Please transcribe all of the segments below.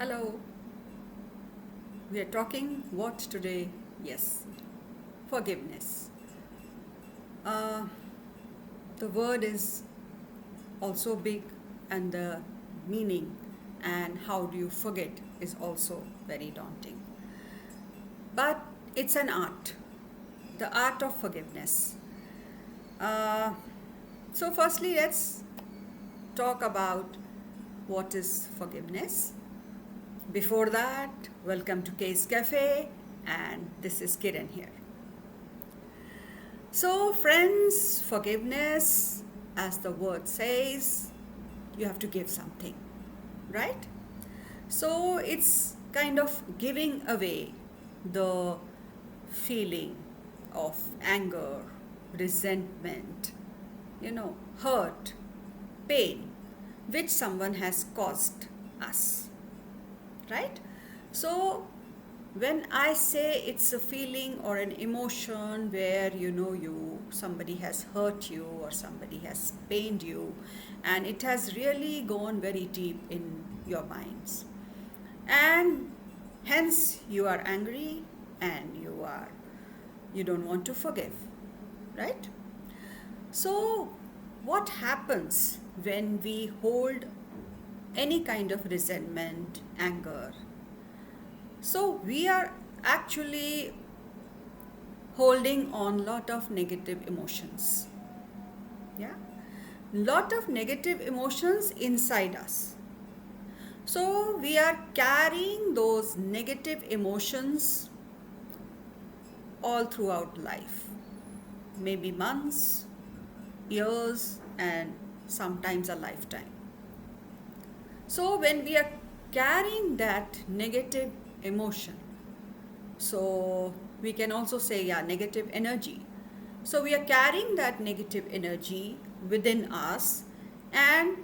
Hello, we are talking what today? Yes, forgiveness. Uh, the word is also big, and the meaning and how do you forget is also very daunting. But it's an art, the art of forgiveness. Uh, so, firstly, let's talk about what is forgiveness. Before that, welcome to Case Cafe, and this is Kiran here. So, friends, forgiveness, as the word says, you have to give something, right? So, it's kind of giving away the feeling of anger, resentment, hurt, pain, which someone has caused us, right? So, when I say it's a feeling or an emotion where somebody has hurt you or somebody has pained you, and it has really gone very deep in your minds, and hence you are angry and you don't want to forgive, right? So, what happens when we hold any kind of resentment, anger? So, we are actually holding on lot of negative emotions. Yeah? Lot of negative emotions inside us. So, we are carrying those negative emotions all throughout life. Maybe months, years, and sometimes a lifetime. So, when we are carrying that negative emotion, so we can also say, yeah, negative energy. So, we are carrying that negative energy within us, and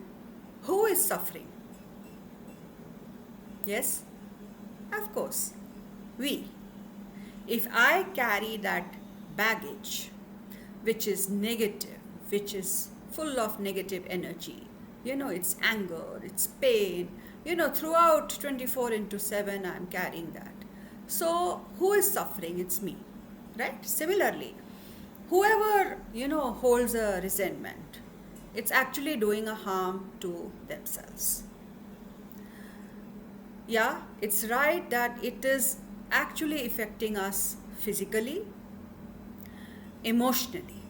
who is suffering? Yes, of course, we. If I carry that baggage, which is negative, which is full of negative energy, it's anger, it's pain, throughout 24 into 7, I'm carrying that. So, who is suffering? It's me, right? Similarly, whoever, holds a resentment, it's actually doing a harm to themselves. Yeah, it's right that it is actually affecting us physically, emotionally,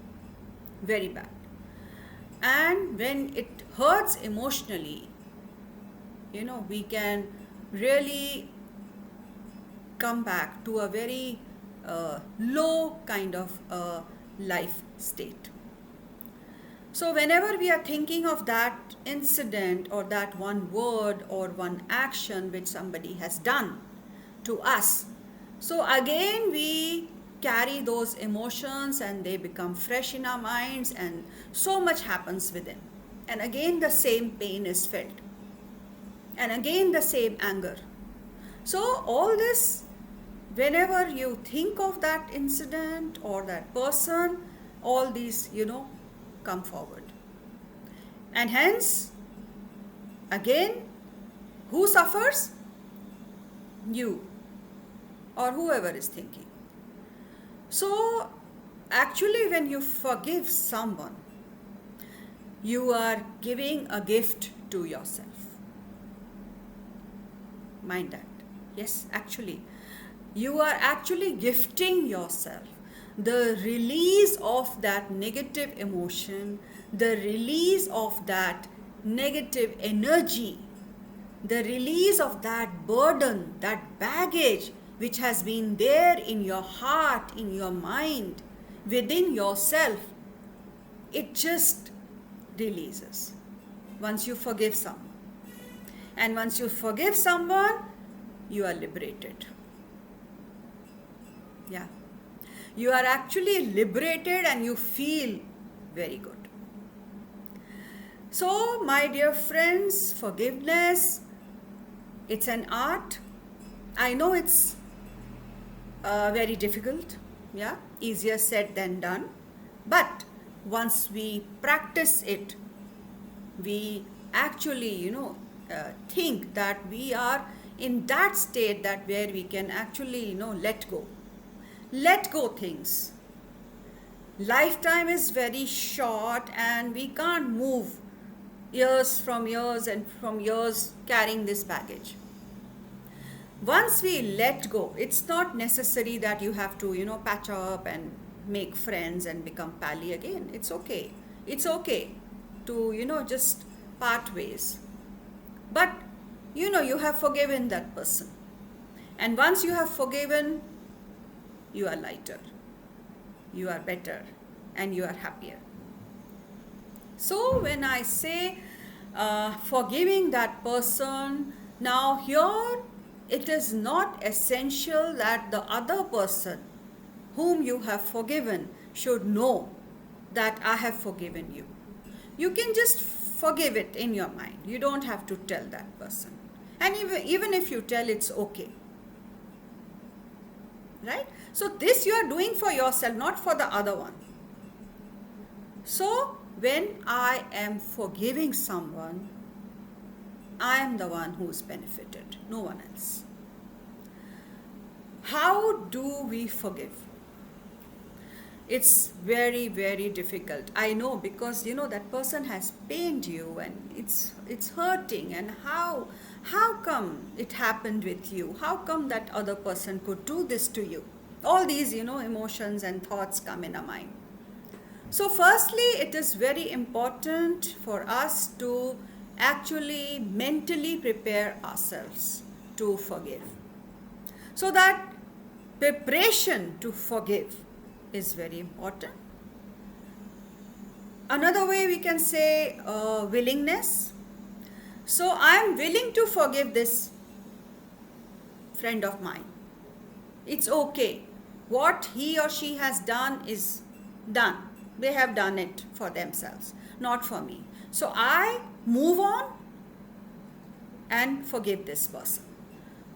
very bad. And when it hurts emotionally, we can really come back to a very low kind of life state. So, whenever we are thinking of that incident or that one word or one action which somebody has done to us, so again we carry those emotions and they become fresh in our minds, and so much happens within. And again, the same pain is felt, and again, the same anger. So, all this, whenever you think of that incident or that person, all these, come forward. And hence, again, who suffers? You or whoever is thinking. So, actually, when you forgive someone, you are giving a gift to yourself. Mind that. Yes, actually, you are actually gifting yourself the release of that negative emotion, the release of that negative energy, the release of that burden, that baggage which has been there in your heart, in your mind, within yourself. It just releases once you forgive someone. And once you forgive someone, you are liberated. Yeah. You are actually liberated and you feel very good. So, my dear friends, forgiveness, it's an art. I know it's very difficult, yeah, easier said than done. But once we practice it, we actually, think that we are in that state that where we can actually, let go things. Lifetime is very short and we can't move years from years and from years carrying this baggage. Once we let go, it's not necessary that you have to, patch up and make friends and become pally again. It's okay. It's okay to, just part ways. But, you have forgiven that person. And once you have forgiven, you are lighter, you are better, and you are happier. So when I say forgiving that person, now here it is not essential that the other person whom you have forgiven should know that I have forgiven you. You can just forgive it in your mind. You don't have to tell that person. And even if you tell, it's okay. Right? So this you are doing for yourself, not for the other one. So when I am forgiving someone, I am the one who's benefited, no one else. How do we forgive? It's very, very difficult. I know, because that person has pained you and it's hurting, and how come it happened with you? How come that other person could do this to you? All these, emotions and thoughts come in our mind. So firstly, it is very important for us to actually mentally prepare ourselves to forgive. So that preparation to forgive is very important. Another way we can say willingness. So I am willing to forgive this friend of mine. It's okay. What he or she has done is done. They have done it for themselves, not for me. So I move on and forgive this person.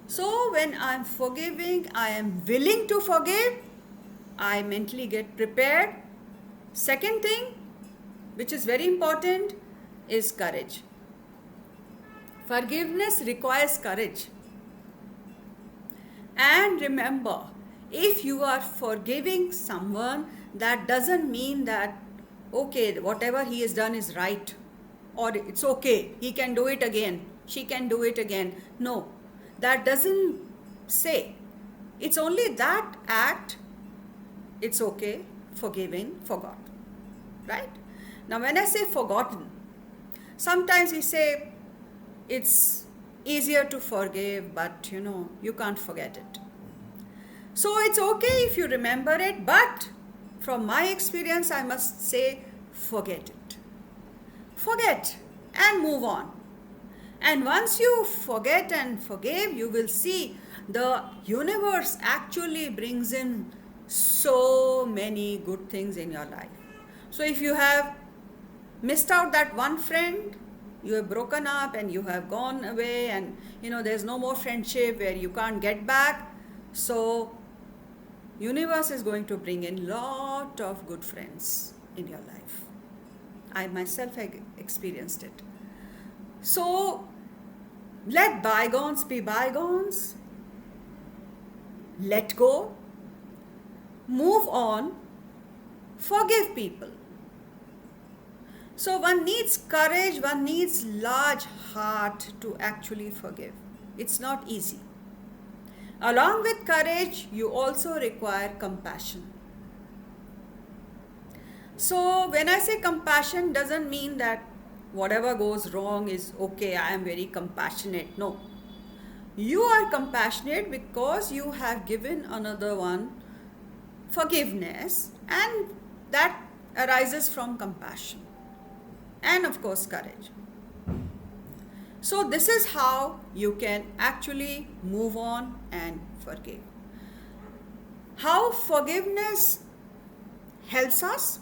So when I am forgiving, I am willing to forgive, I mentally get prepared. Second thing, which is very important, is courage. Forgiveness requires courage. And remember, if you are forgiving someone, that doesn't mean that, okay, whatever he has done is right, or it's okay, he can do it again, she can do it again. No, that doesn't say. It's only that act, it's okay, forgiving, forgot. Right? Now, when I say forgotten, sometimes we say it's easier to forgive, but you can't forget it. So it's okay if you remember it, but from my experience, I must say, forget it. Forget and move on. And once you forget and forgive, you will see the universe actually brings in so many good things in your life. So if you have missed out that one friend, you have broken up and you have gone away, and there's no more friendship where you can't get back. So universe is going to bring in lot of good friends in your life. I myself have experienced it. So let bygones be bygones. Let go. Move on. Forgive people. So one needs courage, one needs large heart to actually forgive. It's not easy. Along with courage, you also require compassion. So when I say compassion, doesn't mean that whatever goes wrong is okay, I am very compassionate. No. You are compassionate because you have given another one forgiveness, and that arises from compassion. And of course, courage. So this is how you can actually move on and forgive. How forgiveness helps us?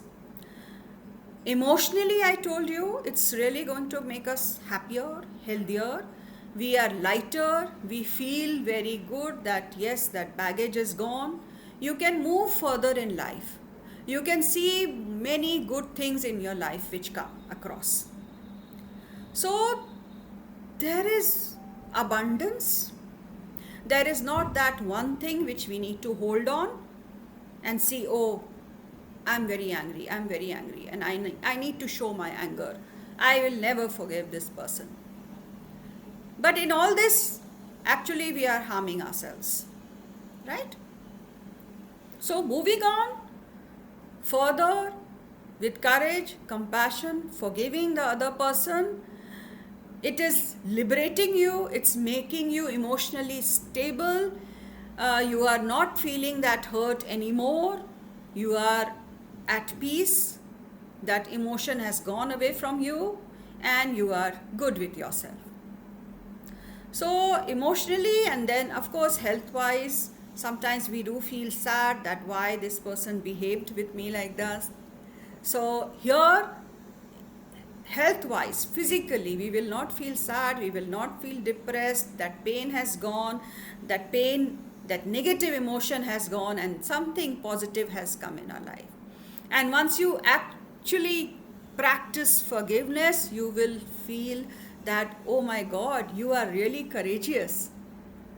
Emotionally, I told you, it's really going to make us happier, healthier. We are lighter. We feel very good that yes, that baggage is gone. You can move further in life. You can see many good things in your life which come across. So there is abundance, there is not that one thing which we need to hold on and see, oh, I'm very angry, and I need to show my anger. I will never forgive this person. But in all this, actually, we are harming ourselves, right? So, moving on further with courage, compassion, forgiving the other person, it is liberating you, it's making you emotionally stable. You are not feeling that hurt anymore. You are at peace. That emotion has gone away from you, and you are good with yourself. So, emotionally, and then, of course, health wise, sometimes we do feel sad that why this person behaved with me like this. So, here, health wise, physically, we will not feel sad, we will not feel depressed, that pain has gone, that negative emotion has gone, and something positive has come in our life. And once you actually practice forgiveness, you will feel that, oh my God, you are really courageous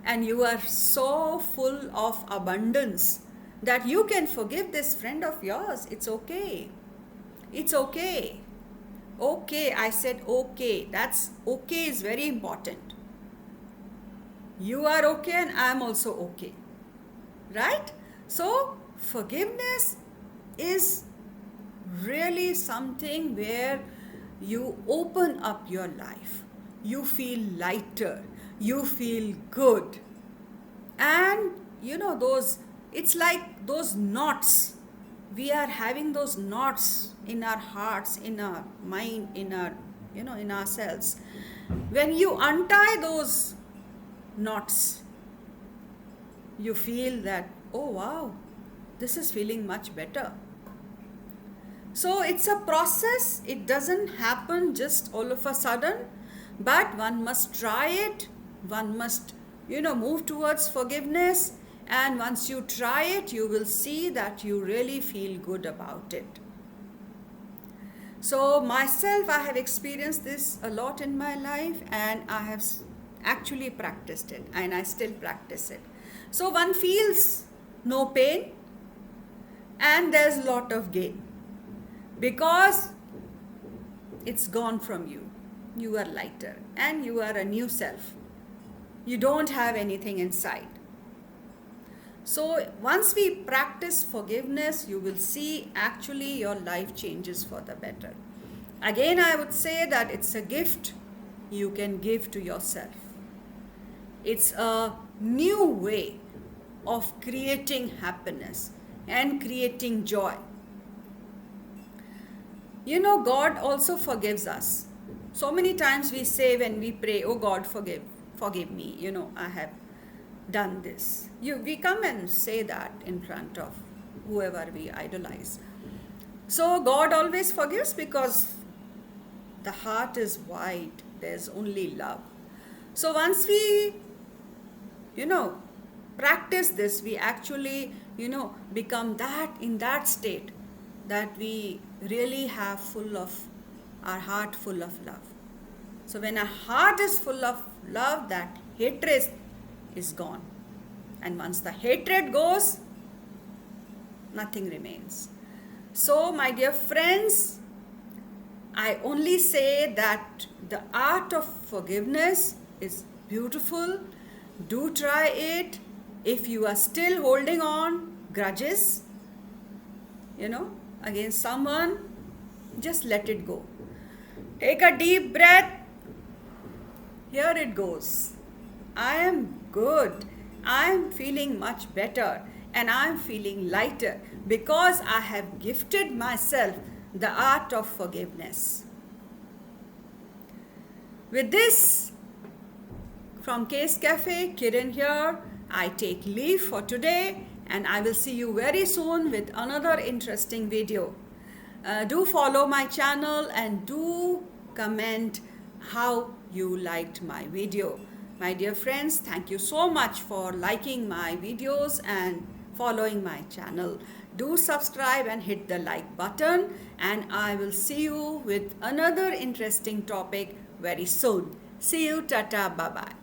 and you are so full of abundance that you can forgive this friend of yours. It's okay. It's okay. Okay, I said okay. That's okay is very important. You are okay and I am also okay. Right? So, forgiveness is really something where you open up your life. You feel lighter. You feel good. And it's like those knots. We are having those knots in our hearts, in our mind, in ourselves. When you untie those knots, you feel that, oh wow, this is feeling much better. So it's a process. It doesn't happen just all of a sudden, but one must try it. One must, move towards forgiveness. And once you try it, you will see that you really feel good about it. So myself, I have experienced this a lot in my life, and I have actually practiced it, and I still practice it. So one feels no pain, and there's a lot of gain because it's gone from you. You are lighter and you are a new self. You don't have anything inside. So once we practice forgiveness, you will see actually your life changes for the better. Again, I would say that it's a gift you can give to yourself. It's a new way of creating happiness and creating joy. God also forgives us. So many times we say when we pray, oh God, forgive me, I have done this. We come and say that in front of whoever we idolize. So God always forgives because the heart is wide. There's only love. So once we, practice this, we actually, become in that state that we really have our heart full of love. So when our heart is full of love, that hatred is gone. And once the hatred goes, nothing remains. So, my dear friends, I only say that the art of forgiveness is beautiful. Do try it. If you are still holding on grudges, against someone, just let it go. Take a deep breath. Here it goes. I am good. I am feeling much better and I am feeling lighter because I have gifted myself the art of forgiveness. With this, from Case Cafe, Kiran here, I take leave for today and I will see you very soon with another interesting video. Do follow my channel and do comment how you liked my video. My dear friends, thank you so much for liking my videos and following my channel. Do subscribe and hit the like button, and I will see you with another interesting topic very soon. See you, tata, bye-bye.